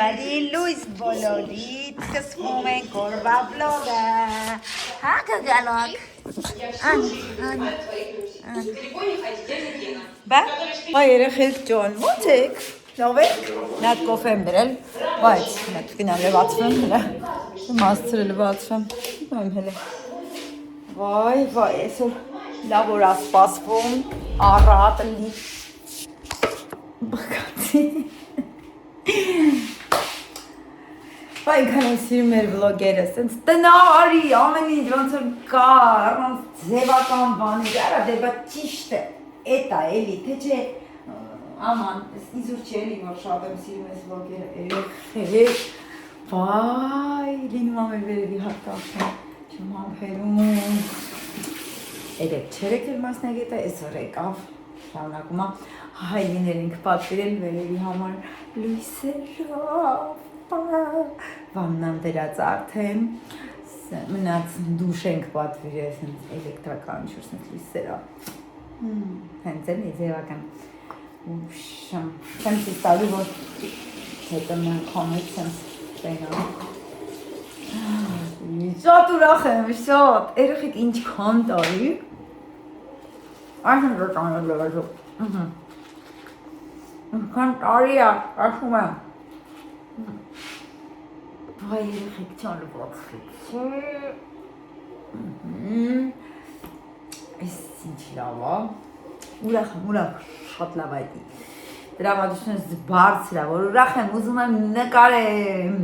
Բարի լույս բոլորիդ, սկսվում է կորվա վլոգը, հա կգալոք, բա երեխեք ճոն, ոնց եք, լավ եք, նատ կոֆե եմ դրել, բայց նատ կնամ լվացվեմ հլը, մասցրը լվացվեմ, եմ հլը, վայ, այսօր լավ որ ասպասվում, առատ լի, բղացի, Այնքան եմ սիրում մեր վլոգերը, սենց տնարի, ամեն ինչ ոնց որ կար, ոնց ձևական բաներ, արա դե բա ճիշտ է, էտ է էլի, թե չէ, աման, իզուր չէ էլի, որ շատ եմ սիրում ես վլոգերը, երեխեք, վայ, լինում ամեր վերևի հատկացում, չմ համբերում, երեք չերեք էլ մասնագետ է, այսօր եկավ, շարունակում հայլիներ ենք պատվիրել վերևի համար լույսերով, վաննան դրած արդեն, մնաց դուշ ենք պատվիրել, էլեկտրական ինչ-որ լույսերով, հենց էլ ձևական, սենց իստալի, որ հետո մենք խոմից սենց տենամ, շատ ուրախ եմ, շատ, երեխեք ինչքան տարի, այսն որ ճանել լվազով, ինչքան տարի է, ասում եմ, Վայ երեխեք չան լվացվեց, այս ինչ լավ է, ուրախ, շատ լավ այդի, դրամատությունս բարձր է, որ ուրախ եմ, ուզում եմ նկարեմ,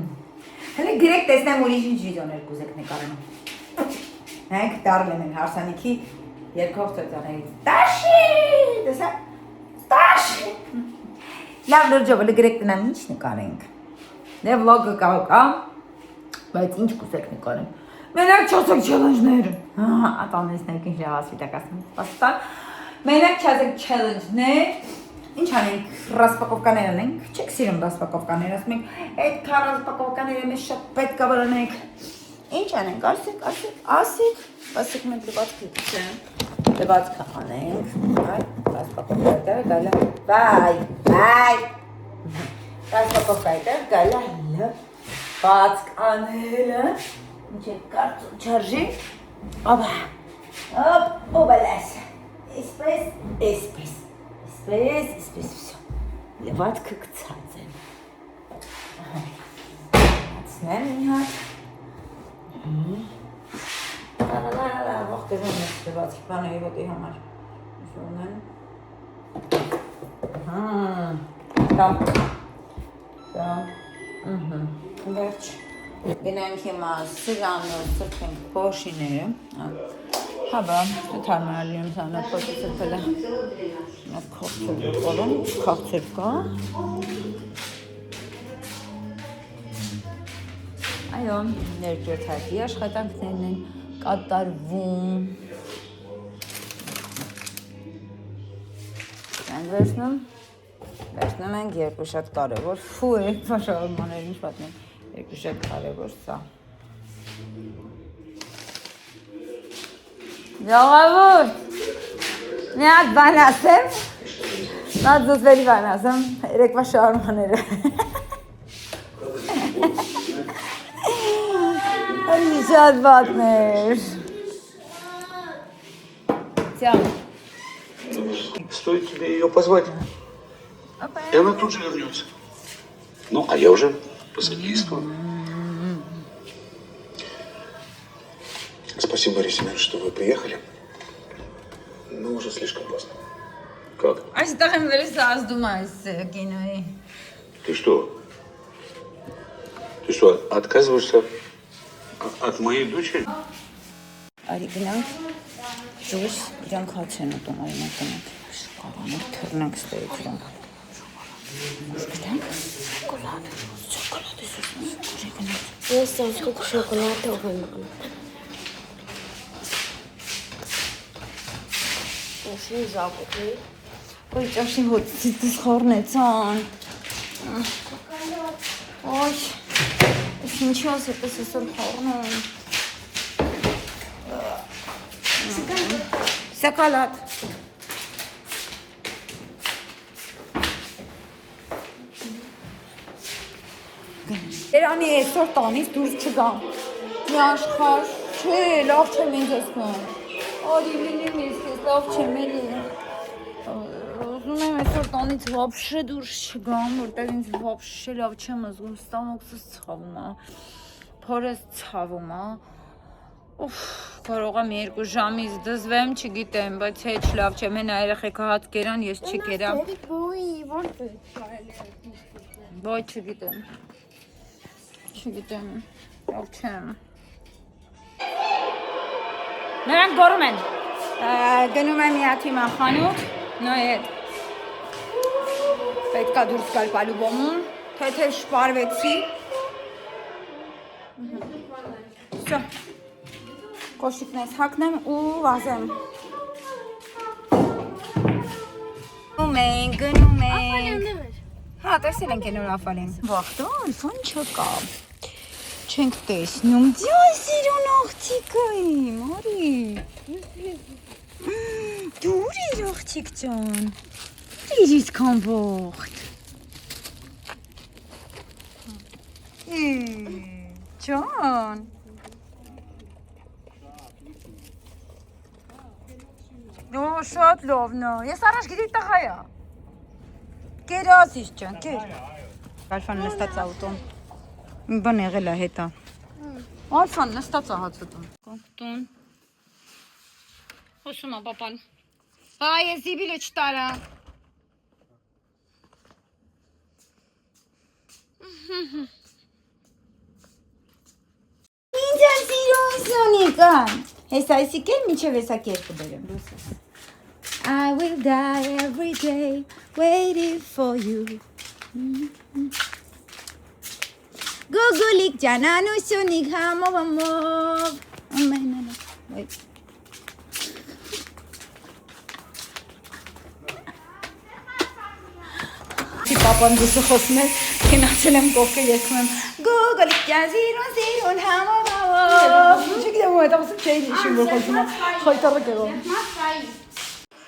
հլի գրեք տեսնեմ ուրիշ ինչ վիդեոներ կուզեք նկարեմ, հենք դարել եմ հարսանիքի երկով ծոցաներից, տաշի, տեսա, տաշի, լավ լրջով, հլի գրեք տնամ ինչ նկարենք, Դե վլոգը կա, բայց ինչ կուսեք նկարեմ, մենակ չասեք չելենջներ, ատանեսնեք ինչ լավասվիտակասն, պաստան, մենակ չասեք չելենջներ, ինչ անենք, ռասպակովկաներ անենք, չեք սիրում ռասպակովկաներ, ասում ենք, այդ կա ռասպակովկաները մեզ շատ պետք է վրանենք, ինչ անենք, ասեք մենք լվացքը կցեմ, լվացքը անենք, ռասպակովկաները գալը, Ռասպակովկա այդեղ գալա հլը, բացք անելը, ինչ է կարծում չարժի, օբալաս, այսպես, վսյո, լվացքը կցած եմ, հացնեմ մի հատ, ողտերում ես լվացք բաների ոտի համար, Վերջ, գնանք հիմա սրանով սրբենք փոշիները, հաբա, թարմարալիում սանը փոշի սրբել է, մեզ կողցեր կորում, կողցեր կա, այո, ներկրոց հատի աշխատանքներն են կատարվում, են վերցնում ենք երկու շատ կարևոր, ֆու երկու շավարմաներ ինչ պատմեմ, երկու շատ կարևոր սա։ Ժողովուրդ, մի հատ բան ասեմ, նատ զոզվելի բան ասեմ, երկու շավարմաները։ Անի շատ բատներ։ Всё. Стоит тебе ее позвать. И она тут же вернется. Ну, а я уже посодействую. Спасибо, Борис Семенович, что вы приехали. Но уже слишком поздно. Как? Այստեղ եմ վերսած դում այս կինոյի։ Ты что? Ты что, отказываешься от моей дочери? Արի գնանք, ճուս, իրանք հաց են ուտում, արի մենք գնանք, շոկոլաներ թռնենք ստերիք իրանք։ Գնանք, շոկոլադ ես ուզում, շոկոլի գնանք։ Ես սանցուկ շոկոլադով եմ անում։ Ոսին զապուկի։ Ոյ ճաշին հոտցից դիս խորնեցան։ Ոյ, ես ինչի ասետ ես այսօր խորնեմ։ Սակալատ։ Երանի այսօր տանից դուրս չգամ։ Մի աշխարհ չէ, լավ չեմ ինձ ասում։ Արի լինի ես լավ չեմ էլի։ Ուզում եմ այսօր տանից вообще դուրս չգամ, որտեղ ինձ вообще լավ չեմ զգում, ստամոքսս ցավում է։ Փորս ցավում է։ Ուֆ, կարող եմ 2 ժամից դզվեմ, չգիտեմ, բայց հեչ լավ չեմ, հենա երեխեքը հաց կերան, ես չկերա։ Ոյ չգիտեմ։ Չգիտեմ, լավ չեմ։ Նրանք գոռում են։ Գնում եմ մի հատ հիմա խանութ, նայեք։ Պետքա դուրս գալ պալուբոմում, թեթև շպարվեցի։ Всё։ Կոշիկներս հագնեմ ու վազեմ։ Գնում ենք։ Հա, տեսել ենք նոր Աֆալին։ Վախտո, ալֆոն չկա։ Չենք տեսնում։ Ձյոյ սիրուն աղջիկը իմ, արի։ Դու ուր ես աղջիկ ջան։ Ուր ես քան վախտ։ Ջան։ Դու շատ լավն է։ Ես առաջ գիտի տղա է։ Կեր ասիս ջան, կեր։ Ալֆան նստած աուտոն։ Մի բան եղել է հետա։ Ալֆան նստած է հացուտում։ Կոկտուն։ Խոսում է պապան։ Բա ես զիբիլը չտարա։ Ինչ ասիրում Սոնիկան։ Հեսա այսիկել միջև հեսա կեր կբերեմ։ I will die every day waiting for you. Գուգուլիկ ջանանուսյունիկ համով ամենանա Wait. Պապան դուսը խոսում է, կենացել եմ կողքը երկում եմ Գուգուլիկ ջան զիրուն համով Չգիտեմ ու հետա խոսում չէին իշում որ խոսում է խոյտարը կեղում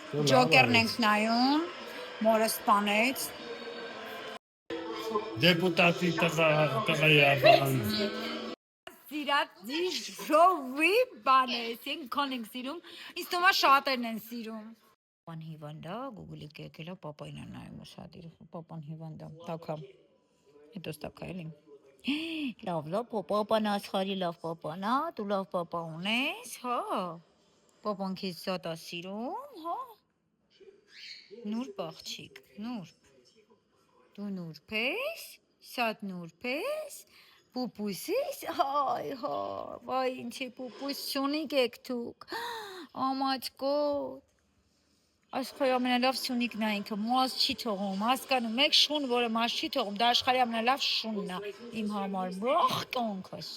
Ջոկերն ենք նայում, մորը սպանեց Դեպուտատի տղայի աբան Սիրատ ժովի բան ես, ենք քան ենք սիրում, ինձ թվում է շատերն են սիրում Պապան հիվանդա, գուգուլիկ եկել է, պապային է նայում ուսադիր, պապան հիվանդա, տակա, հետո ստակա էլի Լավ, պապան աշխարի լավ պապան, դու լավ պապա ունես, հա, պապան քեզ շատ է սիրում, հա Նուրբ աղջիկ, նուրբ, դու նուրբ ես, շատ նուրբ ես, պուպուս ես, հայ, վայ ինչ է պուպուս սյունիկ եք թուք, ամաչկոտ, աշխարի ամենալավ սյունիկն է ինքը, մազ չի թողում, հասկանում, մեկ շուն, որը մազ չի թողում, դա աշխարի ամենալավ շունն է, իմ համար, բրախ կոնքս,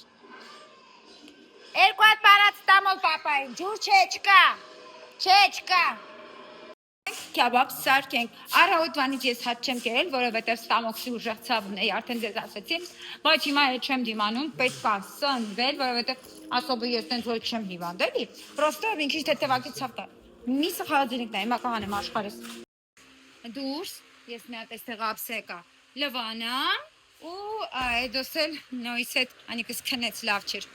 երկու հատ պարած տամոլ պապային, ջուր չկա, Քյաբաբ սարքենք, առավոտվանից ես հաց չեմ կերել, որովհետև ստամոքսի ուժեղ ցավն է, արդեն ձեզ ասեցի, բայց հիմա էլ չեմ դիմանում, պետք է սնվել, որովհետև ասոբը ես տենց որ չեմ հիվանդելի, պրոստը մի քիչ թեթևակի ցավ տա։ Մի սխալածինիկն է, հիմա կհանեմ աշխարհս։ Դուրս, ես մի հատ այստեղ ափսեկա, լվանամ ու այդոս էլ նոյս հետ, անիկս քնեց լավ չէր։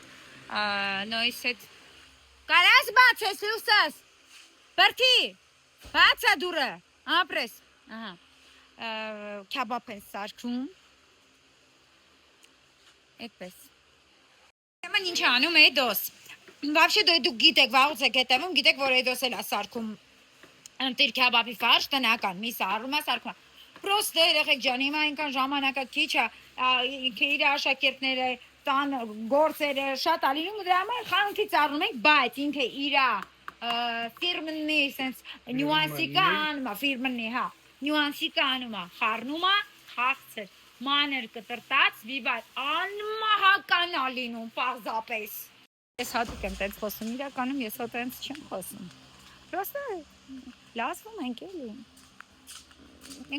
Նոյս հետ Կարաս բացես լուսս։ Բրքի Բացա դուրը, ապրես, քյաբաբ են սարքում, էդպես, Եման ինչ անում էդոս, վավշե դուք գիտեք, վաղուց եք հետևում, գիտեք, որ էդոս էլ է սարքում, ընտիր քյաբաբի վարշ տնական, մի սարում է սարքում, պրոստը երեխեք ջան, հիմա ինքան ժամանակա քիչ է, ինքը իր աշակերտները, տան գործերը շատ ալինում, դրա համար խանութից առնում ենք, բայց ինքը իրա ֆիրմնի sense նյուանսիկա անում է ֆիրմնի հա նյուանսիկա անում է խառնում է խաղցր մանր կտրտած վիբար անմահական ալինում պարզապես ես հատուկ եմ տենց խոսում իրականում ես հա տենց չեմ խոսում պրոստը լազվում ենք էլի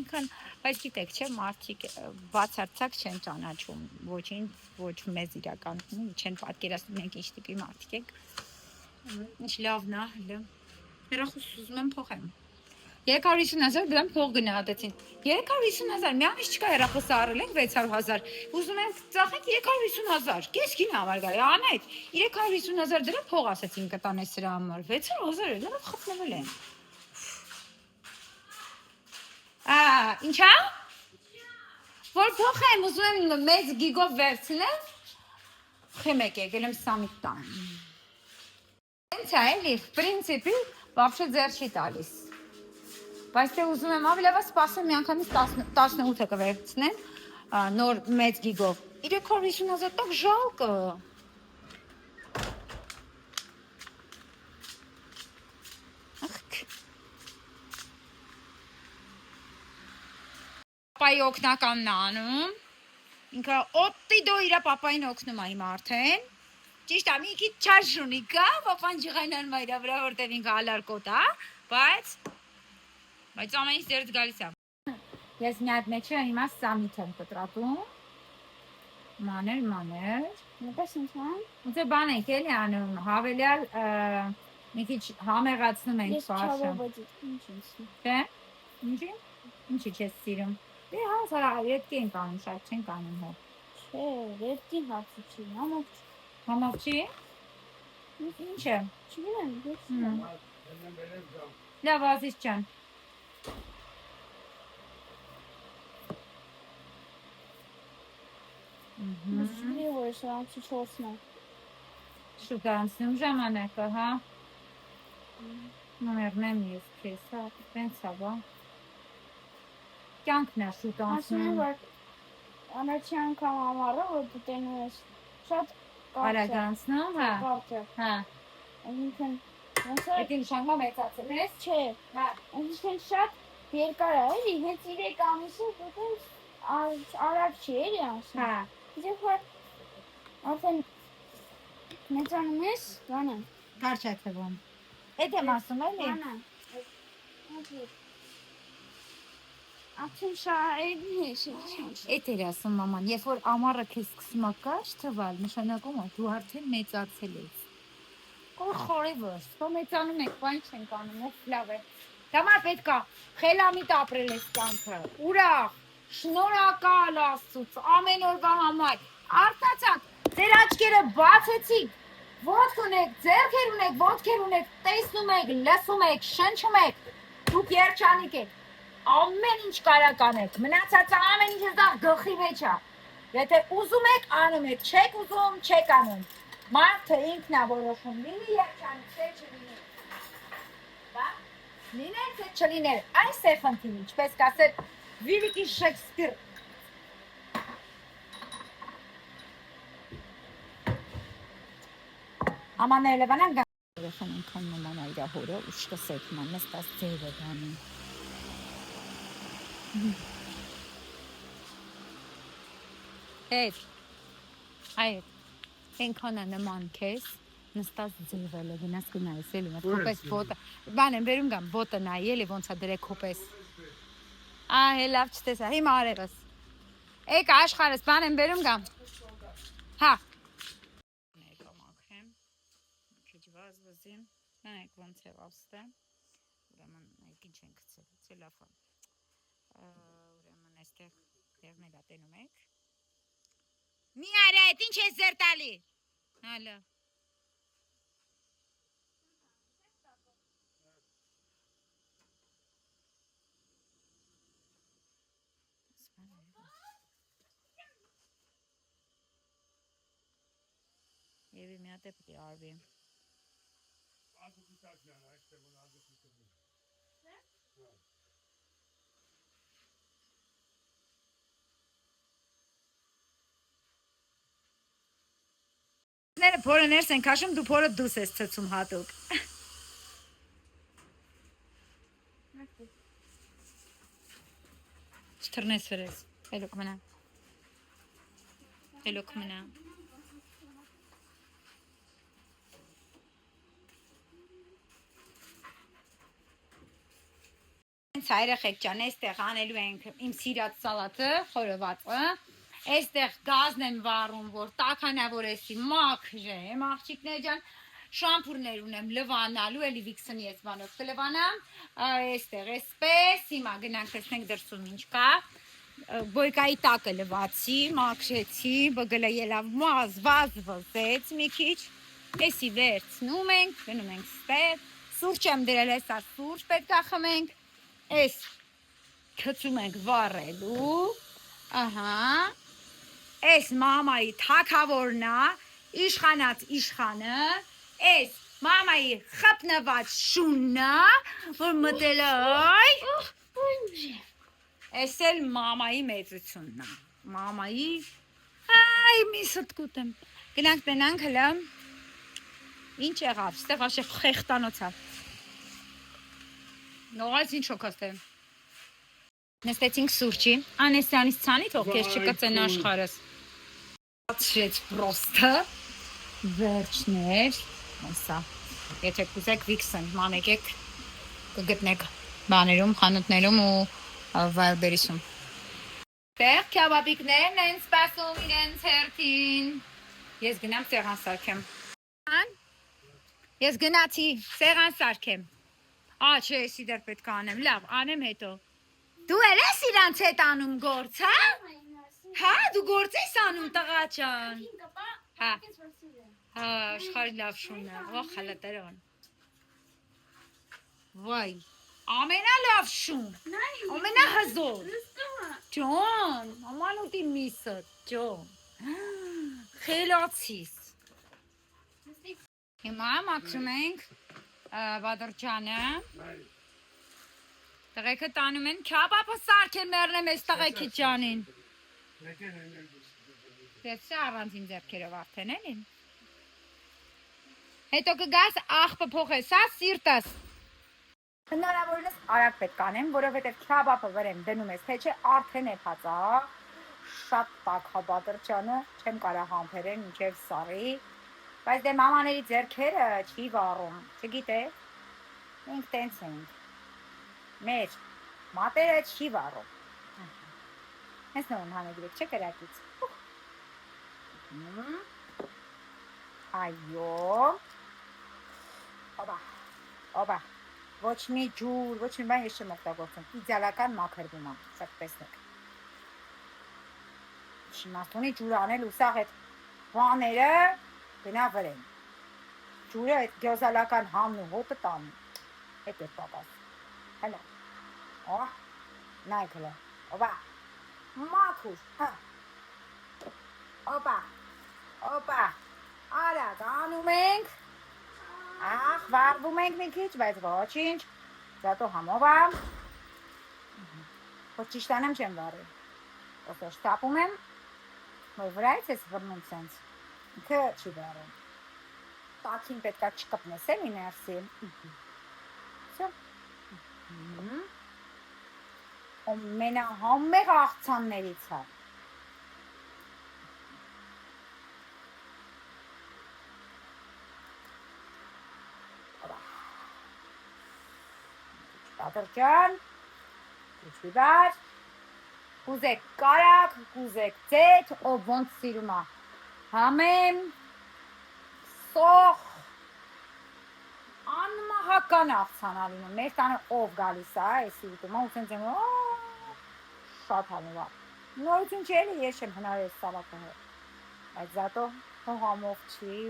ինքան բայց գիտեք չէ մարդիկ բացարձակ չեն ճանաչում ոչինչ ոչ մեզ իրականում չեն պատկերացնում մենք ինչ տիպի մարդիկ ենք Ինչ լավն է, հլը։ Հեռախոս ուզում եմ փոխեմ։ 350,000 դրամ փող գնահատեցին։ 350,000, մի ամիս չկա հեռախոսը առել ենք 600,000։ Ուզում եմ ծախենք 350,000։ Կես գին համար գալի, անետ 350,000 դրամ փող ասեցին կտանես սրա համար։ 600,000 է, լավ խփնվել են։ Ինչա՞։ Որ փոխեմ, ուզում եմ մեծ գիգով վերցնեմ։ Խմեք եկել եմ սամիտ տան։ Հենց է էլի, պրինցիպի вообще ձեր չի տալիս։ Բայց թե ուզում եմ ավելի լավ սպասեմ միանգամից 18-ը կվերցնեմ նոր մեծ գիգով։ 350,000 տակ жалко։ Պապայի օգնականն անում։ Ինքը օտի դո իրա պապային օգնում է իմ արդեն։ Ճիշտ է, մի քիչ չարժ ունի կա, պապան ջղայնան մա իրա վրա որտեվ ինքը ալարկոտ է, բայց ամենից դերդ գալիս է։ Ես մի հատ մեջը հիմա սամիթ եմ կտրատում։ Մաներ։ Նպես ինչ ման։ Ոնց է բան ենք էլի անում, հավելյալ մի քիչ համեղացնում ենք Ես ֆարշը։ չավաբոդի, ինչ ինձ։ Թե՞։ Ինչի՞։ Ինչի՞ չես սիրում։ Դե հա, սա ետքի ենք անում, շատ չենք անում հո։ Չէ, ետքի հարցը չի, համով չի։ Համով չի։ Ինչ է։ Չգիտեմ, ես։ Լավ, Ազիզ ջան։ Միշտ որ սրանցի 4-ն է։ Շուտ անցնում ժամանակը, հա։ Մերնեմ ես քեզ, հա, տենց է, բա։ Կյանքն է շուտ Ասում եմ, անցնում։ որ առաջի անգամ ամառը, որ դու տենում ես, շատ Արագ անցնում, հա։ կարճ է։ Հա։ Այսինքն, ոնց է։ Այդ նշանով մեծացել ես։ Չէ, Հա։ այսինքն շատ երկար է, էլի, հենց 3 ամիսը դու արագ չի էլի անցնում։ Հա։ Իսկ որ արդեն մեծանում ես, բանը։ Կարճ է թվում։ Այդ եմ ասում էլի։ Բանը։ Արդեն շահերն ես, Այդ էր ասում մաման, երբ որ ամառը քեզ սկսում է կարճ թվալ, նշանակում է դու արդեն մեծացել ես։ Խորևս, դու մեծանում եք, բան չենք անում, լավ է։ Դամար պետք է խելամիտ ապրել ես կյանքը, ուրախ, շնորհակալ Աստծուց ամեն օրվա համար։ Արտացակ, ձեր աչքերը բացեցիք, ոտք ունեք, ձեռքեր ունեք, ոտքեր ունեք, տեսնում եք, լսում եք, շնչում եք, դուք երջանիկ եք։ Ամեն ինչ կարակ անեք, մնացածը ամեն ինչ դա գլխի մեջ է։ Եթե ուզում եք, անում եք, չեք ուզում, չեք անում։ Մարդը ինքն է որոշում, լինի երջանիկ, թե չլինի։ Բա, լինել թե չլինել, այս է խնդիրը, ինչպես կասել Վիլիկի Շեքսպիր։ Ամաները լևանան գան։ Երեխան ինքան նման այրա հորը, ու շկսեք ման, նստած ձև է գանում։ Հետ, այդ, ենքան է նման կեզ, նստած ձևել է, գնաս կնայես էլի, մոտ կոպես ոտը, բան եմ վերում գամ, ոտը նայի էլի, ոնց է դրեք կոպես, ահե լավ չտեսա, հիմա արևս, էկ աշխարս, բան եմ վերում գամ, հա, ներկա մաքրեմ, քիչ վազվզին, նայեք ոնց է վաստը, ուրեմն այդ ինչ ենք ցելոֆան, ուրեմն այստեղ դեղնել է տենում եք, մի արա այդ ինչ ես ձեր տալի, հալա, Եվ մի հատ է պիտի արվի։ Ները փորը ներս են քաշում, դու փորը դուս ես ցցում հատուկ։ Չթռնես վրես, հելոք մնա։ Հելոք մնա։ Հայրեխեք ջան, այստեղ անելու ենք իմ սիրած սալատը, խորովածը, այստեղ գազն եմ վառում, որ տաքանավորեսի մաքրեմ, աղջիկներ ջան, շամփուրներ ունեմ լվանալու, էլի վիքսնի ես բանով կլվանամ, այստեղ էսպես, հիմա գնանք տեսնենք դրսում ինչ կա, բոյկայի տակը լվացի, մաքրեցի, բգլը ելավ վազ վզեց մի քիչ, էսի վերցնում ենք, գնում ենք ստեղ, սուրճ եմ դրել, էսա սուրճ պետք է խմենք, էս գցում ենք վառելու, ահա, էս մամայի թակավորն է, իշխանած իշխանը, էս մամայի խփնված շունն է, որ մտել է, էս էլ մամայի մեծությունն է, մամայի, այ մի ստկուտ եմ, գնանք տնանք հլը, ինչ եղավ, ստեղ աշև խեղտանոց է, նողալց ինչ շոքաստ է, նստեցինք սուրճի, անեսյանից ծանի թող կեզ չկծեն աշխարս, Շեց պրոստը, վերջներ, ասա, եթե կուզեք վիքսն, մանեկեք, կգտնեք բաներում, խանութներում ու վայրբերիսում։ Տեղ քյաբաբիկներն են սպասում իրենց հերթին, ես գնամ սեղան սարքեմ։ Ես գնացի սեղան սարքեմ, չէ, եսի դեր պետք անեմ, լավ, անեմ հետո։ Դու էլ ես իրանց հետ անում գործ, հա? Հա, դու գործ ես անում տղա ջան։ Հա, աշխարհի լավ շունն է, ո խալատերոն։ Վայ, ամենալավ շուն, ամենահզոր։ Ջոն, ամանուտի միսը, ջոն։ Խելացիս։ Հիմա մաքրում ենք բադրջանը։ Տղեկը տանում են քյաբաբը սարքել մեռնեմ ես տղեկի ջանին։ Դեսը առանձին ձեռքերով արդեն էլին։ Հետո կգաս աղբը փոխես, հա, սիրտս։ Հնարավորինս արագ պետք անեմ, որովհետև քյաբաբը վրեմ դնում ես, թե չէ արդեն էփած է, շատ տաք է բադրջանը, չեմ կարող համբերել մինչև սարի, բայց դե մամաների ձեռքերը չի վառում, չգիտեք, մենք տենց ենք, մեր մատերը չի վառում, հենց նոն հանեգրեք, չէ կրակից, այո, օբա, ոչ մի ջուր, ոչ մի բան ես չեմ օգտագործում, իդեալական մաքրվում է, շատ տեսնեք, շիմաստունի ջուր անել ու սաղ այդ բաները գնա վրեն, ջուրը այդ գյոզալական համն ու հոտը տանում, հետ է պապաս, հլա, նայք հլա, օբա, մաքուր, հա, օպա, արագ անում ենք, վարվում ենք մի քիչ, բայց ոչինչ, զատո համով եմ, որ ճիշտ անեմ չեմ վարել, ոսը շտապում եմ, որ վրայից ես վրնում սենց, ինքը չի վարում, տաքին պետքա չկպնես եմ իներսի, ամենահամեղ աղցաններից է, Բադրջան, ուջվիբար, կուզեք կարակ, կուզեք ձետ, ով ոնց սիրում է, համեմ, սող, անմահական աղցանալին, մեր տանը ով գալիս է, էսի ուտում է, ուսենց եմ, շատ համով է, նորություն չի էլի, ես չեմ հնարել սալատը հոր, բայց զատո հողամով չի,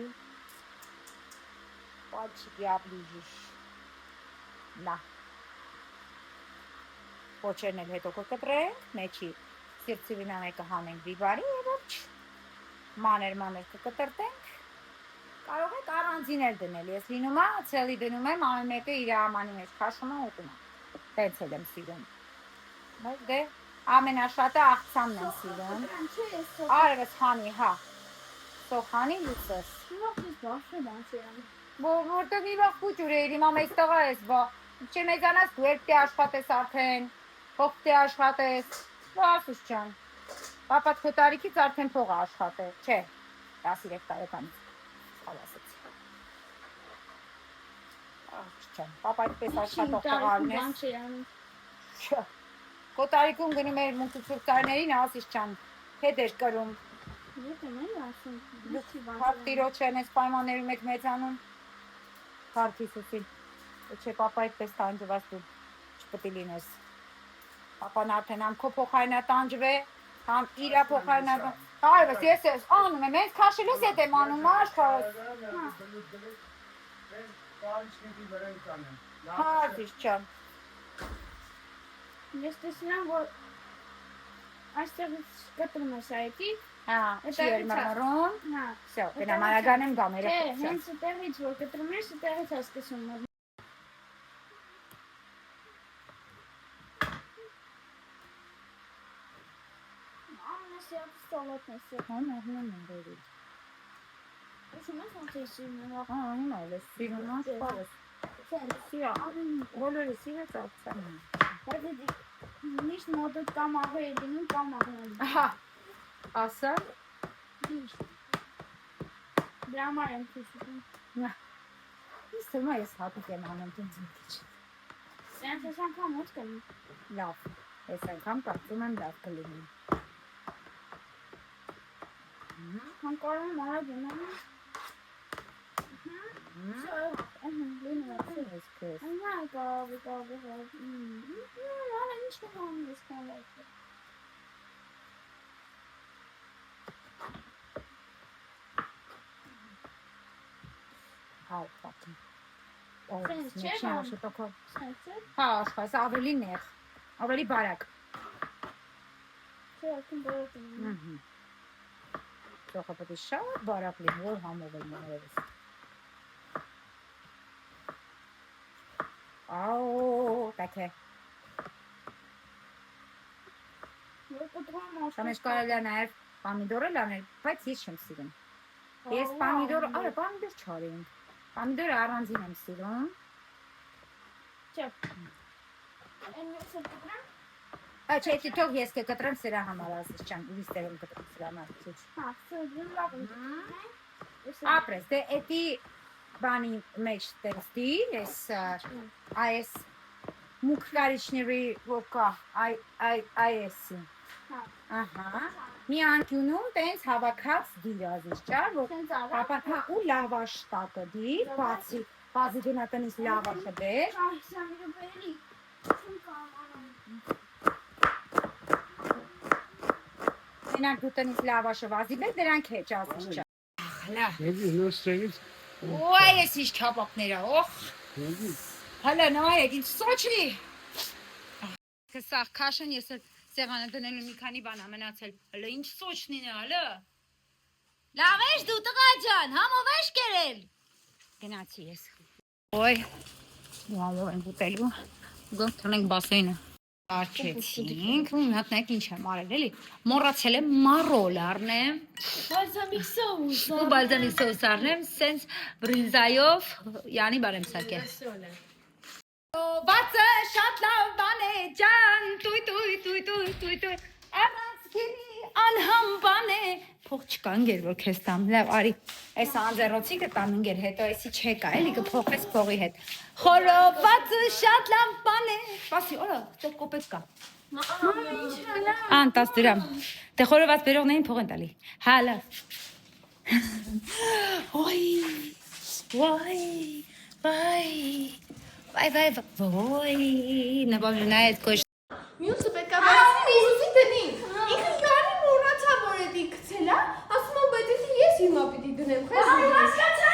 պալչիկ յաբլիժիշ, նա, Պոչերն էլ հետո կկտրենք, մեջի սիրցիվինա մեկը հանենք բիբարի և ոչ, մաներ կկտրտենք, կարող եք առանձին էլ դնել, ես լինում է, ցելի դնում եմ, ամեն մեկը իր ամանի մեջ քաշում է ուտում է, տենց էլ եմ սիրում, բայց դե ամենաշատը աղցանն եմ սիրում, արևս հանի, հա, սող հանի լուսս, որտեղ մի վաղ կուճուր էիր, իմ ամեծ տղա ես, չէ մեզանաս դու էլ պտի աշխատես արդեն, փող պտի աշխատես, ասուս ճան, պապատ քո տարիքից արդեն փող աշխատել, չէ, 13 տարեկանից, խալասեց, ճան, պապա այդպես աշխատող տղարն ես, քո տարիքում գնում էր մունքուցուր տարիներին, ասիս ճան, հետ էր կրում, դուք հարկ տիրոջ են ես պայմաններում եք մեծանում, քարտիսուսին։ Չէ, papa այդպես տանջված դու չպետք է լինես։ Papan արդեն ամ քո փոխայնա տանջվե, ամ իրա փոխայնա։ Այո, ես անում եմ, ես քաշելուս հետ եմ անում, աշխարհ։ Հա, դիչան։ Ես տեսնեմ, որ այստեղից կտրում ես այդի։ Հա, չի մարմարոն։ Հա։ Всё, գնա մարագան եմ գամ Չէ, երեք։ հենց այդտեղից որ կտրում ես, այդտեղից ես տեսնում։ Ամենասիրած սալատն է։ Հա, նահում եմ դերի։ Ուշում ես ոնց ես սիրում։ Հա, հիմա էլ սիրում եմ սպարս։ Սիա, բոլորը սիրած ացան։ Բայց միշտ մոդոտ կամ աղը է լինում, կամ աղն։ Ահա։ Ասա։ Դրա համար եմ քիչում։ Իսկ թվում է ես հատուկ եմ անում դու ձիչ։ Սենց ես անգամ ոնց կլինի։ Լավ։ Ես անգամ կարծում եմ լավ կլինի։ Համ կարող եմ արագ գնալ։ Ահա, կարող։ Ահա, ինչ կանում ես կանալ։ Հա, պատի։ Սենց չէ, Չի աշտոքո։ Սենց է։ Հա, աշխայս ավելի նեղ։ Ավելի բարակ։ Չէ, ակում բարակ եմ։ Ահա։ Թողա պետք է շատ բարակ լինի, որ համով եմ ներես։ Աո, տակե։ Որ կտրում Շամես կարելի է նաև պամիդորը լանել, բայց ես չեմ սիրում։ Ես պամիդոր, արա պամիդոր չարեմ։ Պամիդորը առանձին եմ սիրում։ Չէ։ Այն մյուսը կտրում։ Չէ, թող ես կկտրեմ սրա համար ասես չեմ, ուրիշ տեղ եմ կտրում սրա համար։ Հա, սա լավ է։ Ապրես, դե էդի բանի մեջ տեքստի, այս մուկ կարիչների ոկա, այս։ Ահա, մի անկյունում տենց հավաքած դիրազից ճար, որ ապա ու լավաշ տակը դիր, բացի գնատնից լավաշը բեր։ Այ, սա մի բերի։ Չեմ կարողանում։ Մենակ դու տնից լավաշը վազի բեր, դրանք հեչ ասես ճար։ Հլա։ Ոայ, ես ինչ չապակները, օխ։ Հլա, նայեք, ինչ սոչլի։ Կսաղ քաշն ես սեղանը դնելու մի քանի բան ամենացել, հլը ինչ սոչնին է, հլը։ Լավ ես դու տղա ջան, համով ես կերել։ Գնացի ես։ Ոյ, դու համով են ուտելու, գոհ թնենք բասեյնը։ Արջեցինք, ու մատնեք ինչ եմ արել, էլի, մորացել եմ մարոլ արնեմ, Բալզամիկ սոուս։ ու բալզամիկ սոուս արնեմ, սենց բրինզայով, յանի բարեմ սակե։ Բացը շատ լավ բան է ջան, տույ, առանց գինի անհամ բան է, փող չկա ընգեր, որ քեզ տամ, լավ, արի, այս անձերոցի կտամ ընգեր, հետո այսի չեկա, էլի կփոխես փողի հետ, խորովածը շատ լավ բան է, բասի, օրա, տող կոպետ կա, ան 10 դրամ, դե խորոված բերողներին փող են տալի, հա, լավ, Ոյ, նպավլնա այդ կոշ Մյուսը պետք է բացի ուզի տնի։ Ինքը յանի մոռացա որ էդի գցելա, ասում եմ բայց էդի ես հիմա պիտի դնեմ, խես։ Հասկացա։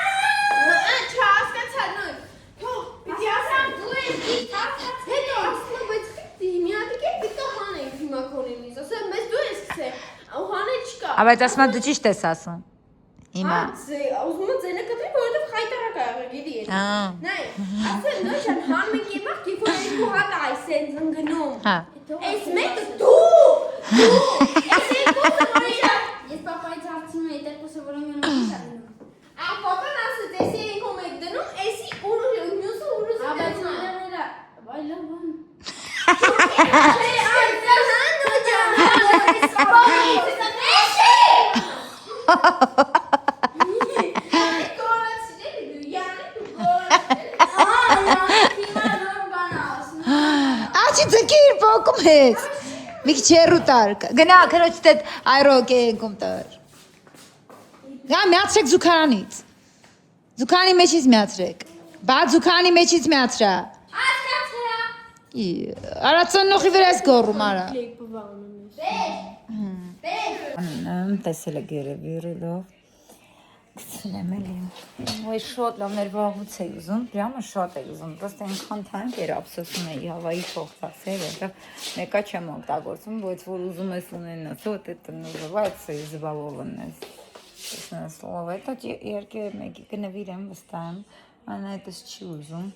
Չհասկացա, նույն։ Թող, պիտի ասեմ դու ես դիտա։ Հետո ասում եմ բայց խիպտի, մի հատ է դիտո հանենք հիմա կոնենից։ Ասում մեզ դու ես գցե։ Ու հանել չկա։ Բայց ասում եմ դու ճիշտ ես ասում։ Հիմա։ Ուզում եմ ձենը կտրի, որովհետև խայտարակ ա եղել, գիտի ես։ Նայ, ասեմ նոյջան հանենք իմախ, երբ որ երկու հատ այս են ընկնում։ Հա։ Այս մեկը դու։ Այս երկուսը որ Ես պապայից հարցնում եմ, այդտեղս որ անգամ ինչ անում։ Պապան ասեց, այս երկու մեկ դնում, այսի մյուսը ուրուս Բայց նորա, այլով բան։ Աչի ձգիր փոքում ես։ Մի քիչ հեռու տար։ Գնա քրոջ դեդ այրոկե ենքում տար։ Գա միացրեք զուքարանից։ Զուքարանի մեջից միացրեք։ Բաձուկանի մեջից միացրա։ Արա ծնողի վրաս գոռում արա։ Տեսել է գերեվիրելով։ Գցնեմ էլի։ Ոյ շոտ լավ ներվաղուց է ուզում, պրյամը շոտ է ուզում, պրոստը այնքան թանկ էր ափսոսում է Հավայի փոխտասեր, որտեղ մեկա չեմ օգտագործում, բայց որ ուզում ես ունենաս, вот это называется избалованность. Слово это երկու մեկի կնվիրեմ վստահեմ, այն այդպես չի ուզում,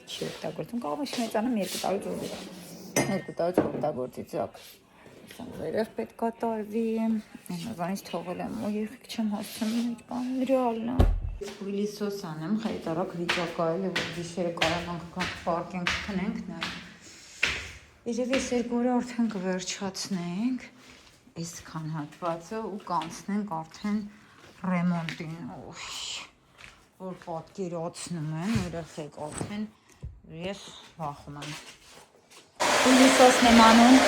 չի օգտագործում, կարող է մեծանամ 2 տարուց օգտագործի ծակ։ Վերև պետք է տարվի, այնից թողել եմ ու երբեք չեմ հասցնում ինչ բան, ռեալն է։ Պիլիսոս անեմ, խայտարակ վիճակա էլի, որ գիշերը կարանանք պարկենք քնենք նայ։ Երևի այս 2 օրը արդեն կվերջացնենք այսքան հատվածը ու կանցնենք արդեն ռեմոնտին, որ պատկերացնում են երեխեք արդեն ես վախում եմ։ Պիլիսոսն եմ անում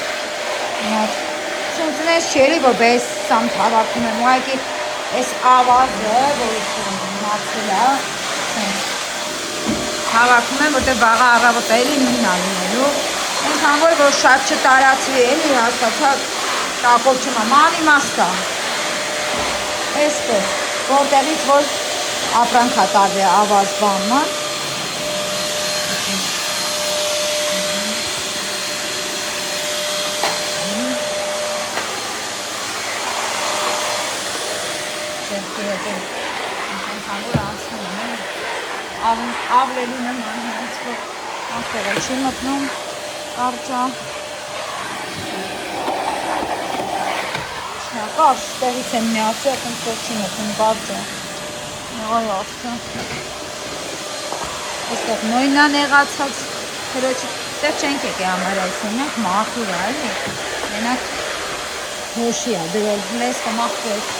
Չունցնես չերի, որ բես սամ թավակում եմ, ուղղակի այս ավազը, որ մացել է, թավակում եմ, որտեղ վաղը առավոտ էլի նույն ալինելու, այնքան որ շատ չտարացվի էլի, հասկացա տակով չմամ, անիմաստ է, այսպես, որտեղից որ ապրանք հատարվի ավազ բանման, ավլելին եմ անհենց, որ անտեղը չի մտնում կարճա կարճ տեղից եմ միացը, ակնց որ չի մտնում կարճա նեղայ աղթը այստեղ նոյնա նեղացած հրոչ տեղ չենք եկե համար այսին ենք մախուր է մենակ հոշի է դրել լես կմախվես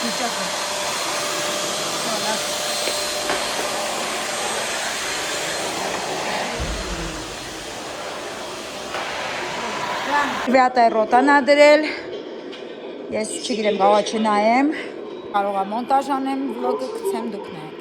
վիճակը Վյատա է ռոտան ադրել, ես չգիրեմ գաղա չնայեմ, կարող է մոնտաժ անեմ, վլոգը կցեմ դուք նայեք։